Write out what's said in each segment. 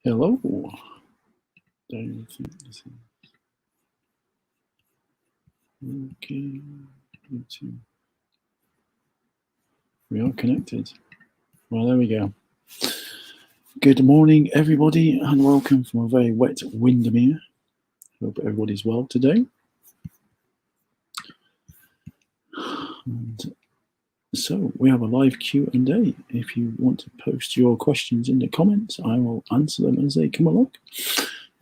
Hello. Don't think this is okay. YouTube. We are connected. Well, there we go. Good morning, everybody, and welcome from a very wet Windermere. Hope everybody's well today. And so we have a live Q&A. If you want to post your questions in the comments, I will answer them as they come along.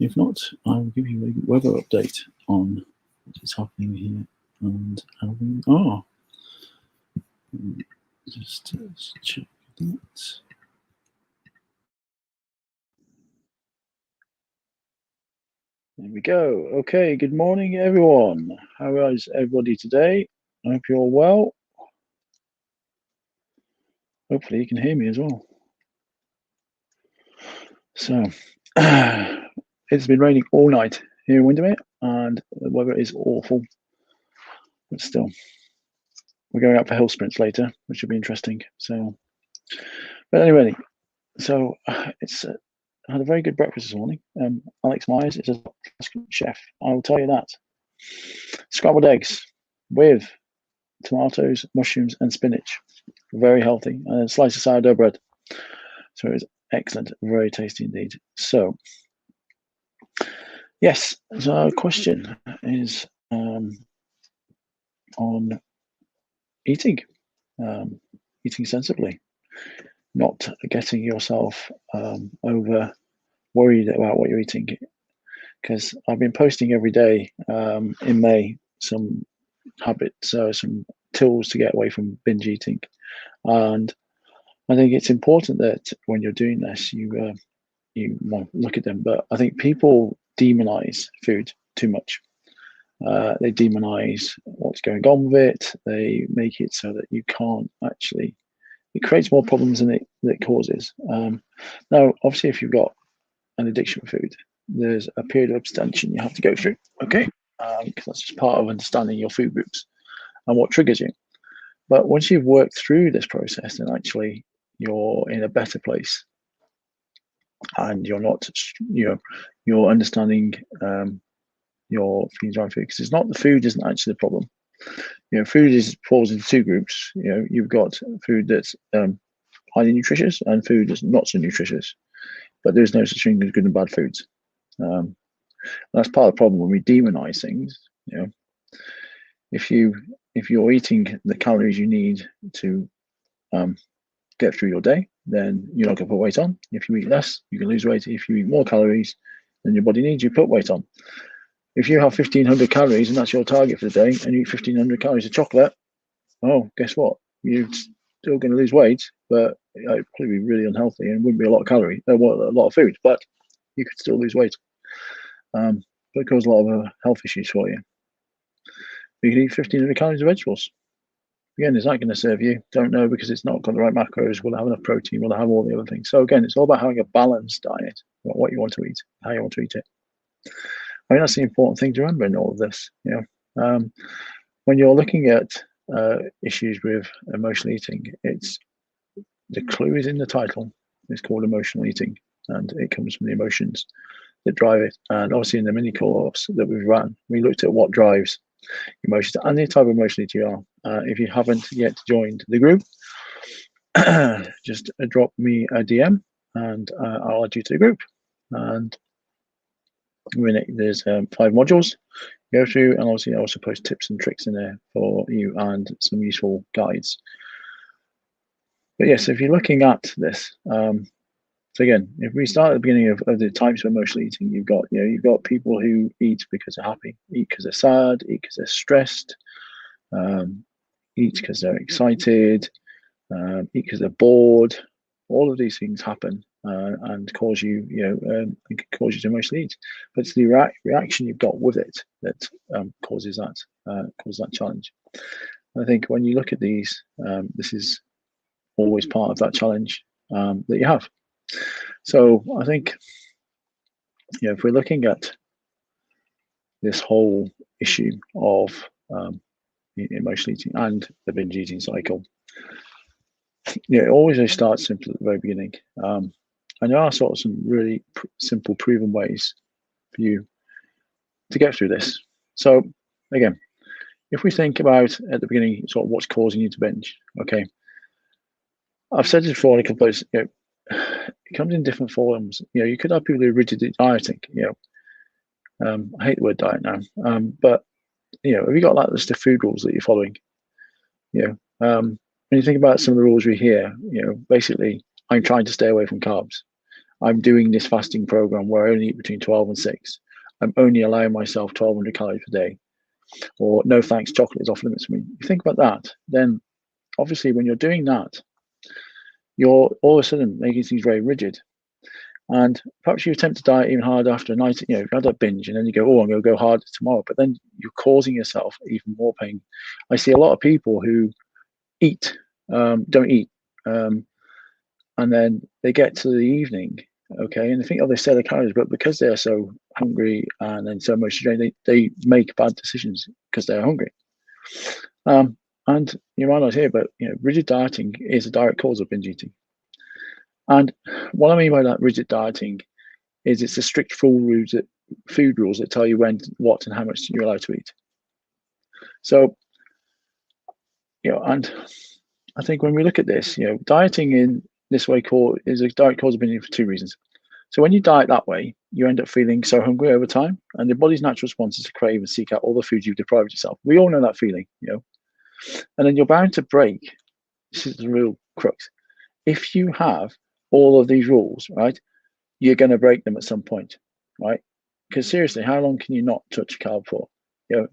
If not, I will give you a weather update on what is happening here and how we are. Just check that. There we go. Okay, good morning, everyone. How is everybody today? I hope you're well. Hopefully you can hear me as well. So, it's been raining all night here in Windermere, and the weather is awful. But still, we're going out for hill sprints later, which will be interesting. So, but anyway, so it's I had a very good breakfast this morning. Alex Myers is a chef, I will tell you that. Scrambled eggs with tomatoes, mushrooms, and spinach. Very healthy. And a slice of sourdough bread. So it was excellent, very tasty indeed. So, yes, so our question is on eating, eating sensibly, not getting yourself over worried about what you're eating. Because I've been posting every day in May some habits, some tools to get away from binge eating. And I think it's important that when you're doing this, you look at them. But I think people demonize food too much. They demonize what's going on with it. They make it so that you can't actually. It creates more problems than it causes. Now, obviously, if you've got an addiction for food, there's a period of abstention you have to go through. Okay, because that's just part of understanding your food groups and what triggers you. But once you've worked through this process, then actually you're in a better place, and you're not, you're understanding your feelings around food, because it's not the food isn't actually the problem. Food falls into two groups. You've got food that's highly nutritious and food that's not so nutritious, but there's no such thing as good and bad foods. That's part of the problem when we demonize things. If you're eating the calories you need to get through your day, then you're not going to put weight on. If you eat less, you can lose weight. If you eat more calories than your body needs, you put weight on. If you have 1,500 calories and that's your target for the day, and you eat 1,500 calories of chocolate, oh, guess what? You're still going to lose weight, but it'd probably be really unhealthy and wouldn't be a lot of calories, a lot of food, but you could still lose weight. But it causes a lot of health issues for you. You can eat 1,500 calories of vegetables. Again, is that going to serve you? Don't know, because it's not got the right macros. Will it have enough protein? Will it have all the other things? So again, it's all about having a balanced diet, what you want to eat, how you want to eat it. I mean, that's the important thing to remember in all of this. When you're looking at issues with emotional eating, it's the clue is in the title. It's called emotional eating, and it comes from the emotions that drive it. And obviously, in the mini course that we've run, we looked at what drives emotions and the type of emotion that you are. If you haven't yet joined the group, just drop me a DM and I'll add you to the group. And there's 5 modules to go through, and obviously I also post tips and tricks in there for you and some useful guides. But yes, if you're looking at this, so again, if we start at the beginning of the types of emotional eating, you've got people who eat because they're happy, eat because they're sad, eat because they're stressed, eat because they're excited, eat because they're bored. All of these things happen and cause you, cause you to emotionally eat. But it's the reaction you've got with it that causes that challenge. And I think when you look at these, this is always part of that challenge that you have. So I think, if we're looking at this whole issue of emotional eating and the binge eating cycle, it always starts simple at the very beginning. And there are sort of some really simple, proven ways for you to get through this. So, again, if we think about at the beginning, sort of what's causing you to binge, okay, I've said this before in a couple of places, it comes in different forms. You could have people who are rigidly dieting, I hate the word diet now, but, have you got that list of food rules that you're following? You when you think about some of the rules we hear, basically, I'm trying to stay away from carbs. I'm doing this fasting program where I only eat between 12 and 6. I'm only allowing myself 1,200 calories per day. Or no thanks, chocolate is off limits for me. You think about that, then obviously when you're doing that, you're all of a sudden making things very rigid. And perhaps you attempt to diet even harder after a night, you've had that binge and then you go, oh, I'm going to go harder tomorrow. But then you're causing yourself even more pain. I see a lot of people who don't eat, and then they get to the evening, okay, and they think, oh, they set their calories, but because they're so hungry and then so emotionally drained, they make bad decisions because they're hungry. And you might not hear, but rigid dieting is a direct cause of binge eating. And what I mean by that rigid dieting is it's a strict food rules that tell you when, what, and how much you're allowed to eat. So, and I think when we look at this, dieting in this way is a direct cause of binge eating for two reasons. So when you diet that way, you end up feeling so hungry over time, and the body's natural response is to crave and seek out all the foods you've deprived yourself. We all know that feeling, and then you're bound to break. This is the real crux. If you have all of these rules, right, you're going to break them at some point, right? Because seriously, how long can you not touch a carb for?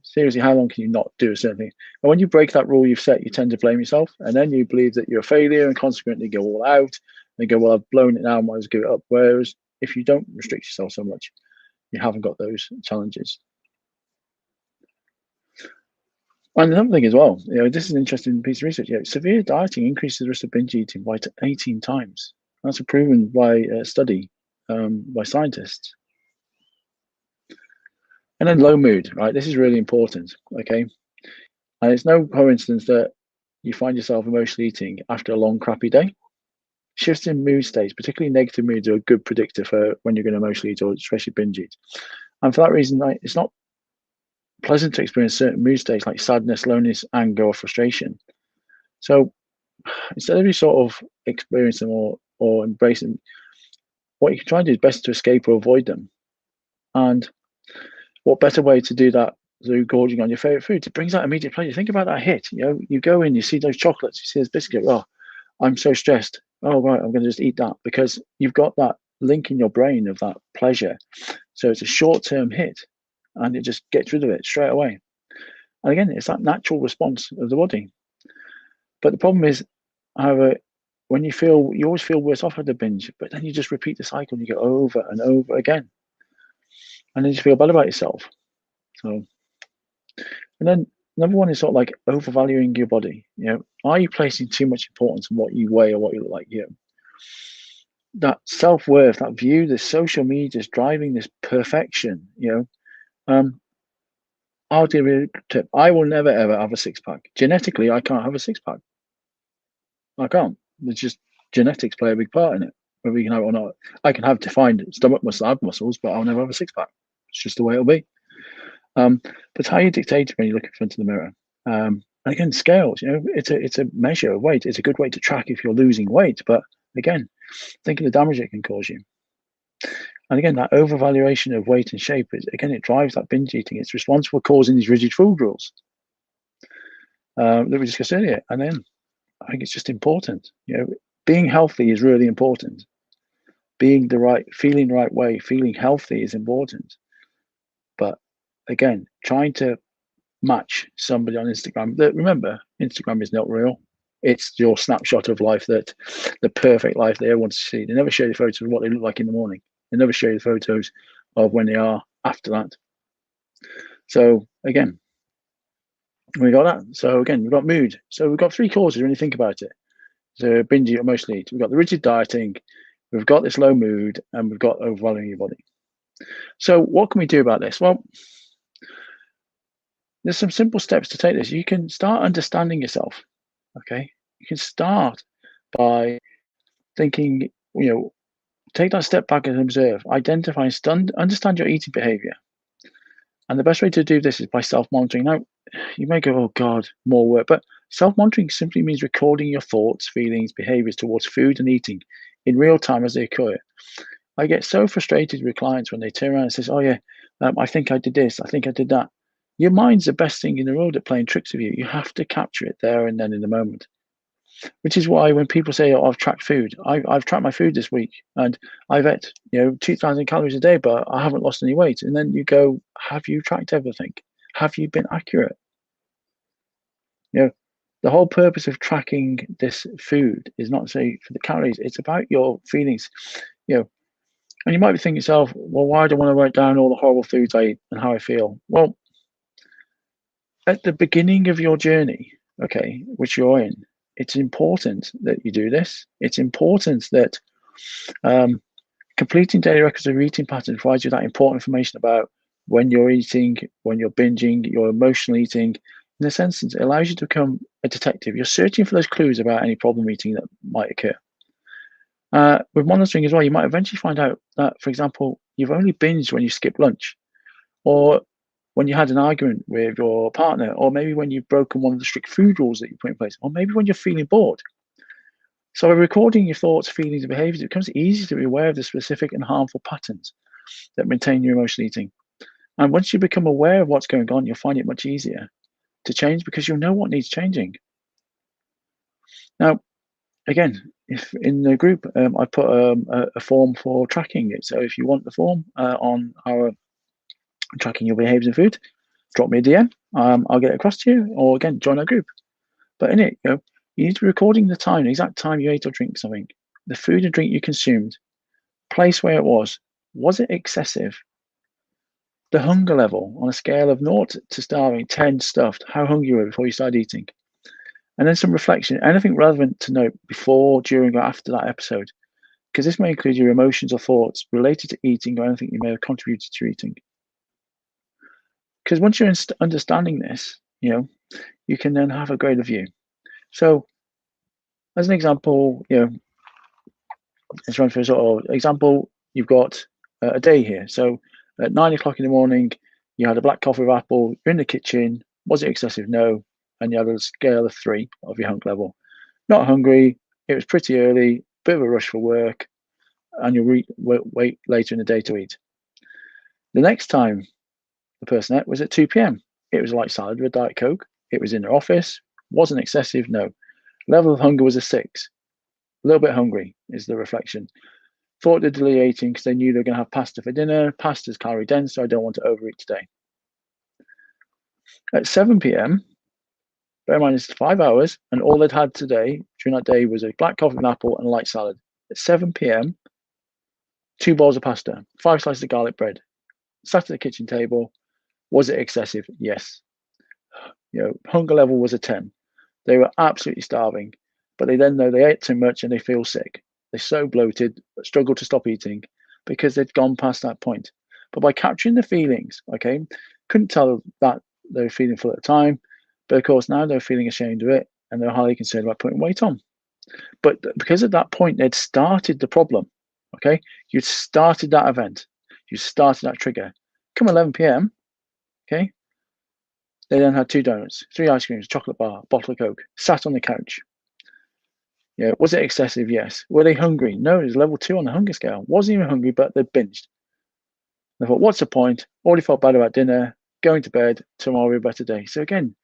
Seriously, how long can you not do a certain thing? And when you break that rule you've set, you tend to blame yourself, and then you believe that you're a failure, and consequently go all out and go, well, I've blown it now, I might as well give it up. Whereas if you don't restrict yourself so much, you haven't got those challenges. And another thing as well, this is an interesting piece of research. Severe dieting increases the risk of binge eating by 18 times. That's proven by a study by scientists. And then low mood, right? This is really important, okay? And it's no coincidence that you find yourself emotionally eating after a long, crappy day. Shifts in mood states, particularly negative moods, are a good predictor for when you're going to emotionally eat or especially binge eat. And for that reason, it's not pleasant to experience certain mood states like sadness, loneliness, anger, or frustration. So instead of you sort of experience them or embrace them, what you can try and do is best to escape or avoid them. And what better way to do that through gorging on your favorite foods? It brings out immediate pleasure. Think about that hit. You go in, you see those chocolates, you see this biscuit. Oh, I'm so stressed. Oh, right, I'm going to just eat that because you've got that link in your brain of that pleasure. So it's a short-term hit, and it just gets rid of it straight away. And again, it's that natural response of the body. But the problem is, however, when you always feel worse off at the binge, but then you just repeat the cycle and you go over and over again. And then you feel bad about yourself. So, and then number one is sort of like overvaluing your body. Are you placing too much importance on what you weigh or what you look like? That self-worth, that view, the social media is driving this perfection. I'll give you a tip. I will never ever have a six-pack. Genetically, I can't have a six-pack. I can't. It's just genetics play a big part in it, whether you can have it or not. I can have defined stomach muscle, ab muscles, but I'll never have a six-pack. It's just the way it'll be. But how you dictate it when you look in front of the mirror. And again, scales. It's a measure of weight. It's a good way to track if you're losing weight. But again, think of the damage it can cause you. And again, that overvaluation of weight and shape, it drives that binge eating. It's responsible for causing these rigid food rules that we discussed earlier. And then I think it's just important. Being healthy is really important. Feeling the right way, feeling healthy is important. But again, trying to match somebody on Instagram. Remember, Instagram is not real. It's your snapshot of life, that the perfect life they want to see. They never show you photos of what they look like in the morning. They never show you photos of when they are after that. So again, we got that. So again, we've got mood. So we've got three causes when you think about it. So binge eat, emotionally eat. We've got the rigid dieting, we've got this low mood, and we've got overvaluing your body. So what can we do about this? Well, there's some simple steps to take this. You can start understanding yourself. Okay. You can start by thinking, take that step back and observe, identify and understand your eating behavior. And the best way to do this is by self-monitoring. Now, you may go, oh God, more work, but self-monitoring simply means recording your thoughts, feelings, behaviors towards food and eating in real time as they occur. I get so frustrated with clients when they turn around and says, oh yeah, I think I did this, I think I did that. Your mind's the best thing in the world at playing tricks with you. You have to capture it there and then in the moment. Which is why when people say, "Oh, I've tracked food," I've tracked my food this week, and I've ate 2,000 calories a day, but I haven't lost any weight. And then you go, "Have you tracked everything? Have you been accurate?" You know, the whole purpose of tracking this food is not say for the calories; it's about your feelings. You know, and you might be thinking to yourself, "Well, why do I want to write down all the horrible foods I eat and how I feel?" Well, at the beginning of your journey, okay, which you're in, it's important that you do this. It's important that um, completing daily records of eating patterns provides you that important information about when you're eating, when you're binging, your emotional eating. In a sense, it allows you to become a detective. You're searching for those clues about any problem eating that might occur. With monitoring as well, you might eventually find out that, for example, you've only binged when you skip lunch, or when you had an argument with your partner, or maybe when you've broken one of the strict food rules that you put in place, or maybe when you're feeling bored. So by recording your thoughts, feelings, and behaviors, it becomes easy to be aware of the specific and harmful patterns that maintain your emotional eating. And once you become aware of what's going on, you'll find it much easier to change because you'll know what needs changing. Now, again, if in the group, I put a form for tracking it. So if you want the form on our tracking your behaviors and food, drop me a DM. I'll get it across to you, or again, join our group. But in it, you need to be recording the time, the exact time you ate or drink something, the food and drink you consumed, place where it was it excessive? The hunger level on a scale of 0 to starving, 10 stuffed, how hungry you were before you started eating. And then some reflection, anything relevant to note before, during, or after that episode, because this may include your emotions or thoughts related to eating or anything you may have contributed to eating. Because once you're understanding this, you can then have a greater view. So, as an example, let's run through a sort of example. You've got a day here. So, at 9 o'clock in the morning, you had a black coffee with apple. You're in the kitchen. Was it excessive? No. And you had a scale of 3 of your hunger level. Not hungry. It was pretty early. Bit of a rush for work, and you'll wait later in the day to eat. The next time the person ate was at 2 p.m. It was a light salad with a Diet Coke. It was in their office. Wasn't excessive. No. Level of hunger was a 6. A little bit hungry is the reflection. Thought they'd delay eating because they knew they were going to have pasta for dinner. Pasta's calorie dense, so I don't want to overeat today. At 7 p.m., bear in mind it's 5 hours, and all they'd had today during that day was a black coffee and apple and a light salad. At 7 p.m., 2 bowls of pasta, 5 slices of garlic bread. Sat at the kitchen table. Was it excessive? Yes. Hunger level was a 10. They were absolutely starving, but they then know they ate too much and they feel sick. They're so bloated, struggle to stop eating because they'd gone past that point. But by capturing the feelings, okay, couldn't tell that they were feeling full at the time, but of course now they're feeling ashamed of it and they're highly concerned about putting weight on. But because at that point they'd started the problem, okay, you'd started that event, you started that trigger. Come 11 p.m., okay, they then had 2 donuts, 3 ice creams, chocolate bar, bottle of Coke, sat on the couch. Was it excessive? Yes. Were they hungry? No, it was level 2 on the hunger scale. Wasn't even hungry, but they binged. I thought, what's the point? Already felt bad about dinner, going to bed, tomorrow will be a better day. So again,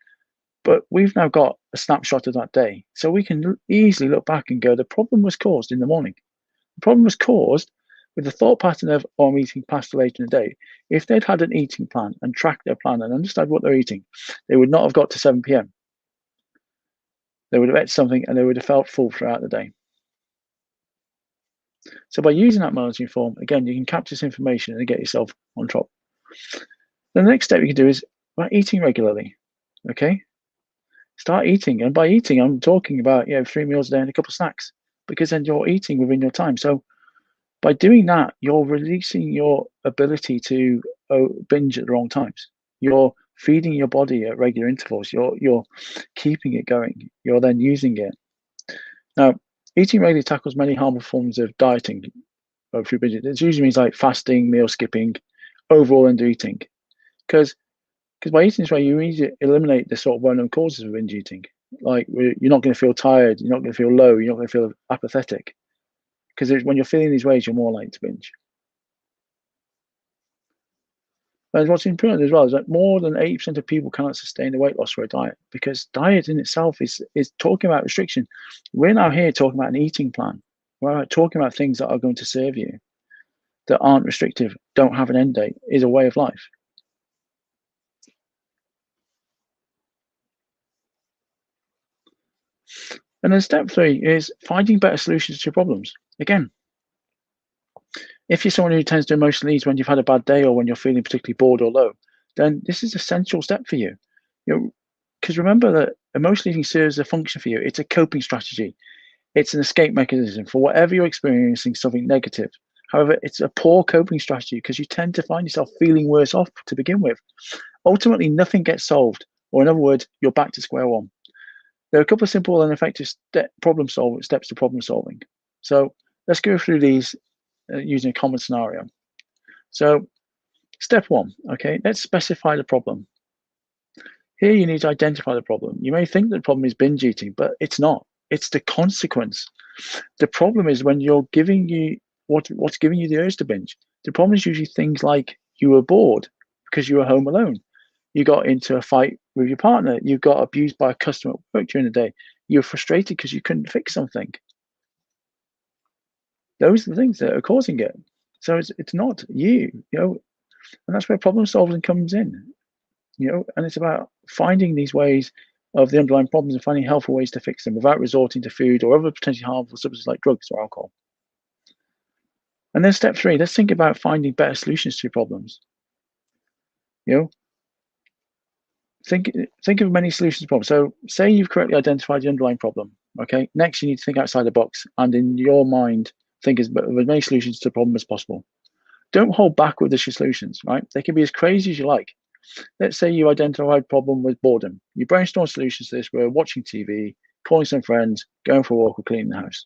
but we've now got a snapshot of that day. So we can easily look back and go, the problem was caused in the morning. The problem was caused with the thought pattern of, oh, I'm eating pasta later in the day. If they'd had an eating plan and tracked their plan and understood what they're eating, they would not have got to 7 p.m. They would have ate something and they would have felt full throughout the day. So by using that monitoring form, again, you can capture this information and get yourself on top. The next step you can do is about eating regularly. Okay, start eating, and by eating, I'm talking about 3 meals a day and a couple of snacks, because then you're eating within your time. So by doing that, you're releasing your ability to binge at the wrong times. You're feeding your body at regular intervals. You're keeping it going. You're then using it. Now, eating regularly tackles many harmful forms of dieting. food binge. It usually means like fasting, meal skipping, overall under eating. Because by eating this way, you easily eliminate the sort of well-known causes of binge eating. Like you're not going to feel tired, you're not going to feel low, you're not going to feel apathetic. Because when you're feeling these ways, you're more likely to binge. And what's important as well is that more than 80% of people cannot sustain the weight loss for a diet because diet in itself is talking about restriction. We're now here talking about an eating plan. We're talking about things that are going to serve you, that aren't restrictive, don't have an end date, is a way of life. And then step 3 is finding better solutions to your problems. Again, if you're someone who tends to emotionally ease when you've had a bad day or when you're feeling particularly bored or low, then this is a central step for you. Because remember that emotional eating serves a function for you. It's a coping strategy. It's an escape mechanism for whatever you're experiencing something negative. However, it's a poor coping strategy because you tend to find yourself feeling worse off to begin with. Ultimately, nothing gets solved, or in other words, you're back to square one. There are a couple of simple and effective steps to problem solving. So let's go through these using a common scenario. So step 1, okay, let's specify the problem. Here you need to identify the problem. You may think the problem is binge eating, but it's not. It's the consequence. The problem is when you're giving you what's giving you the urge to binge. The problem is usually things like you were bored because you were home alone. You got into a fight with your partner. You got abused by a customer at work during the day. You're frustrated because you couldn't fix something. Those are the things that are causing it. So it's not you, and that's where problem solving comes in, and it's about finding these ways of the underlying problems and finding helpful ways to fix them without resorting to food or other potentially harmful substances like drugs or alcohol. And then step 3, let's think about finding better solutions to your problems. You know, think of many solutions to problems. So say you've correctly identified the underlying problem. Okay. Next, you need to think outside the box and in your mind, think of as many solutions to the problem as possible. Don't hold back with the solutions, right? They can be as crazy as you like. Let's say you identified problem with boredom. You brainstorm solutions to this were watching TV, calling some friends, going for a walk, or cleaning the house.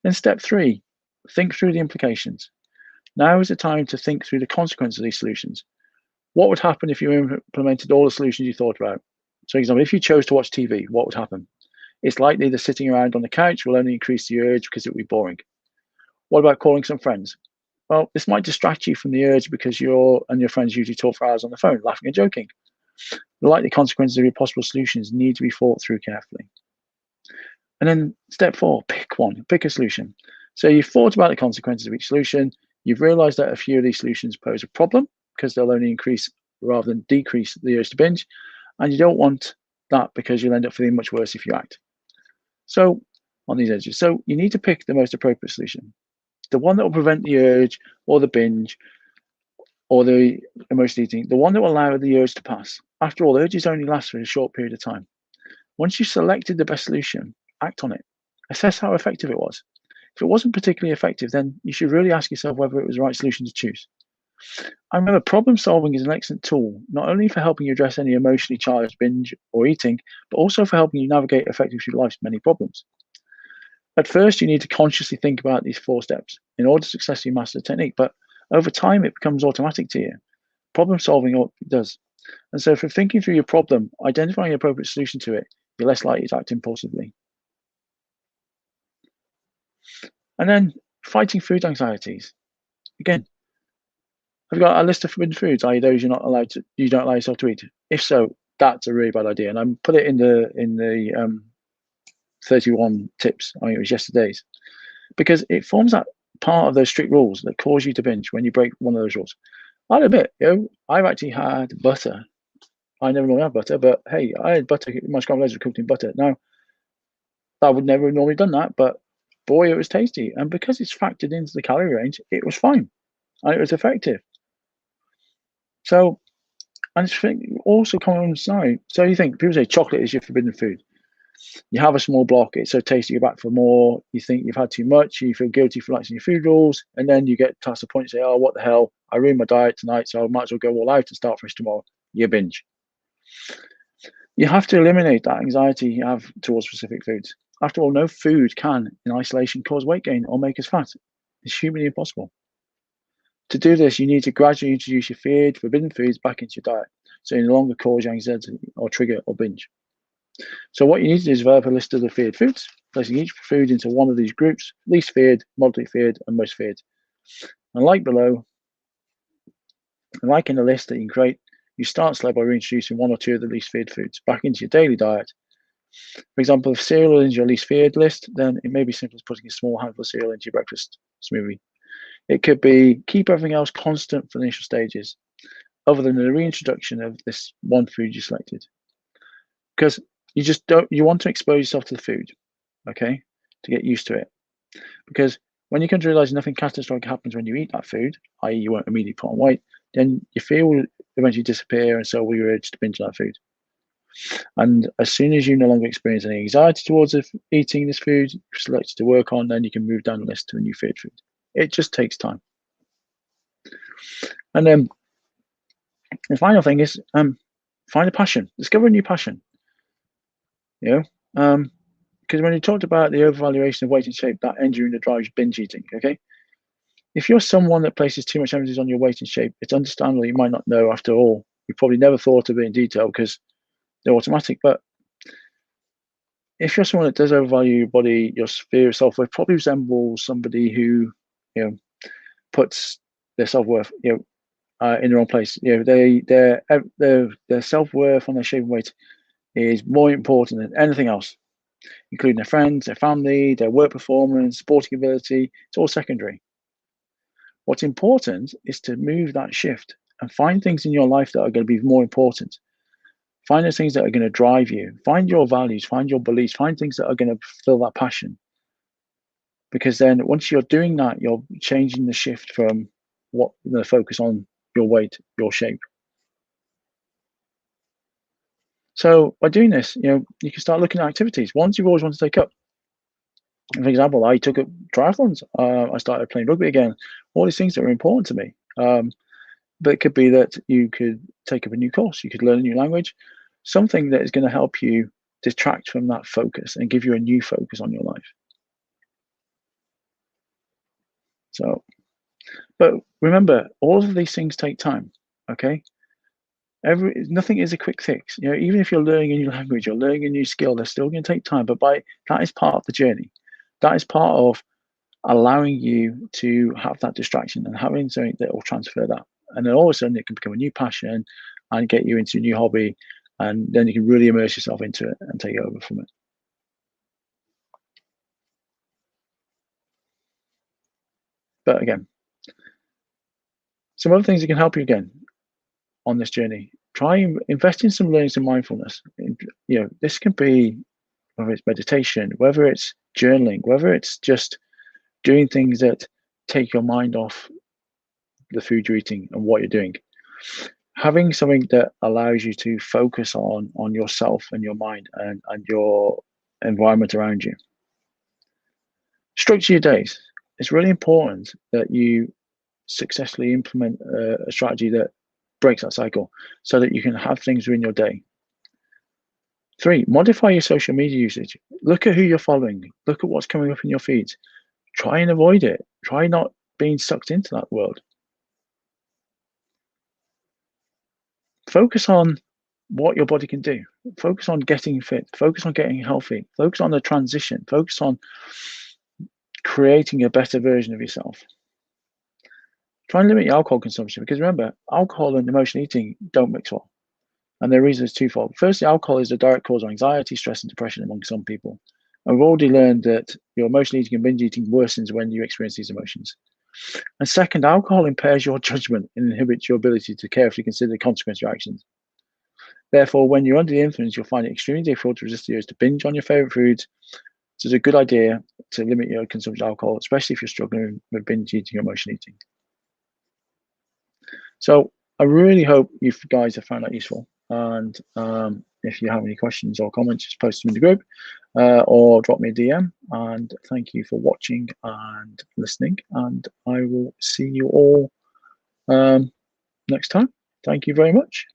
Then step 3, think through the implications. Now is the time to think through the consequences of these solutions. What would happen if you implemented all the solutions you thought about? So, for example, if you chose to watch TV, what would happen? It's likely that sitting around on the couch will only increase the urge because it would be boring. What about calling some friends? Well, this might distract you from the urge because you and your friends usually talk for hours on the phone, laughing and joking. The likely consequences of your possible solutions need to be thought through carefully. And then step 4, pick one, pick a solution. So you've thought about the consequences of each solution. You've realized that a few of these solutions pose a problem because they'll only increase rather than decrease the urge to binge. And you don't want that because you'll end up feeling much worse if you act. So on these edges, so you need to pick the most appropriate solution. The one that will prevent the urge or the binge or the emotional eating, the one that will allow the urge to pass. After all, urges only last for a short period of time. Once you've selected the best solution, act on it. Assess how effective it was. If it wasn't particularly effective, then you should really ask yourself whether it was the right solution to choose. And remember, problem solving is an excellent tool, not only for helping you address any emotionally charged binge or eating, but also for helping you navigate effectively through life's many problems. At first, you need to consciously think about these 4 steps in order to successfully master the technique, but over time, it becomes automatic to you. Problem solving does. And so, for thinking through your problem, identifying the appropriate solution to it, you're less likely to act impulsively. And then, fighting food anxieties. Again, have you got a list of forbidden foods, i.e., those you don't allow yourself to eat? If so, that's a really bad idea. And I put it in the 31 tips. I mean, it was yesterday's, because it forms that part of those strict rules that cause you to binge when you break one of those rules. I'll admit, I've actually had butter. I never normally have butter, but hey, I had butter. My scrambled eggs were cooked in butter. Now, I would never have normally done that, but boy, it was tasty. And because it's factored into the calorie range, it was fine and it was effective. So, and it's also common side. So you think people say chocolate is your forbidden food. You have a small block, it's so tasty, you're back for more. You think you've had too much, you feel guilty for relaxing your food rules, and then you get past the point and say, oh, what the hell? I ruined my diet tonight, so I might as well go all out and start fresh tomorrow. You binge. You have to eliminate that anxiety you have towards specific foods. After all, no food can, in isolation, cause weight gain or make us fat. It's humanly impossible. To do this, you need to gradually introduce your feared, forbidden foods back into your diet, so you no longer cause you anxiety or trigger or binge. So what you need to do is develop a list of the feared foods, placing each food into one of these groups: least feared, moderately feared, and most feared. And like below, and like in the list that you can create, you start slow by reintroducing one or two of the least feared foods back into your daily diet. For example, if cereal is your least feared list, then it may be simple as putting a small handful of cereal into your breakfast smoothie. It could be keep everything else constant for the initial stages, other than the reintroduction of this one food you selected. Because you want to expose yourself to the food, okay, to get used to it. Because when you come to realize nothing catastrophic happens when you eat that food, i.e., you won't immediately put on weight, then your fear will eventually disappear, and so will your urge to binge that food. And as soon as you no longer experience any anxiety towards eating this food you've selected to work on, then you can move down the list to a new feared food. It just takes time. And then the final thing is find a passion, discover a new passion. Because when you talked about the overvaluation of weight and shape, that engine that drives binge eating, okay? If you're someone that places too much emphasis on your weight and shape, it's understandable you might not know after all. You probably never thought of it in detail because they're automatic. But if you're someone that does overvalue your body, your sphere of self-worth probably resembles somebody who, puts their self-worth, in the wrong place. Their self-worth on their shape and weight is more important than anything else, including their friends, their family, their work performance, sporting ability. It's all secondary. What's important is to move that shift and find things in your life that are going to be more important. Find those things that are going to drive you. Find your values, find your beliefs, find things that are going to fill that passion. Because then once you're doing that, you're changing the shift from the focus on your weight, your shape. So by doing this, you can start looking at activities, ones you've always wanted to take up. For example, I took up triathlons. I started playing rugby again. All these things that are important to me. But it could be that you could take up a new course. You could learn a new language, something that is going to help you detract from that focus and give you a new focus on your life. So, but remember, all of these things take time. Okay. Nothing is a quick fix. Even if you're learning a new language, you're learning a new skill, they're still going to take time. But that is part of the journey. That is part of allowing you to have that distraction and having something that will transfer that. And then all of a sudden it can become a new passion and get you into a new hobby. And then you can really immerse yourself into it and take over from it. But again, some other things that can help you again on this journey. Try and invest in some learning, some mindfulness. This can be whether it's meditation, whether it's journaling, whether it's just doing things that take your mind off the food you're eating and what you're doing. Having something that allows you to focus on yourself and your mind and your environment around you. Structure your days. It's really important that you successfully implement a strategy that breaks that cycle so that you can have things within your day. 3, modify your social media usage. Look at who you're following. Look at what's coming up in your feeds. Try and avoid it. Try not being sucked into that world. Focus on what your body can do. Focus on getting fit. Focus on getting healthy. Focus on the transition. Focus on creating a better version of yourself. Try and limit your alcohol consumption because remember, alcohol and emotional eating don't mix well. And the reason is twofold. Firstly, alcohol is a direct cause of anxiety, stress, and depression among some people. And we've already learned that your emotional eating and binge eating worsens when you experience these emotions. And second, alcohol impairs your judgment and inhibits your ability to carefully consider the consequence of your actions. Therefore, when you're under the influence, you'll find it extremely difficult to resist the urge to binge on your favorite foods. So it's a good idea to limit your consumption of alcohol, especially if you're struggling with binge eating or emotional eating. So I really hope you guys have found that useful. And if you have any questions or comments, just post them in the group or drop me a DM. And thank you for watching and listening. And I will see you all next time. Thank you very much.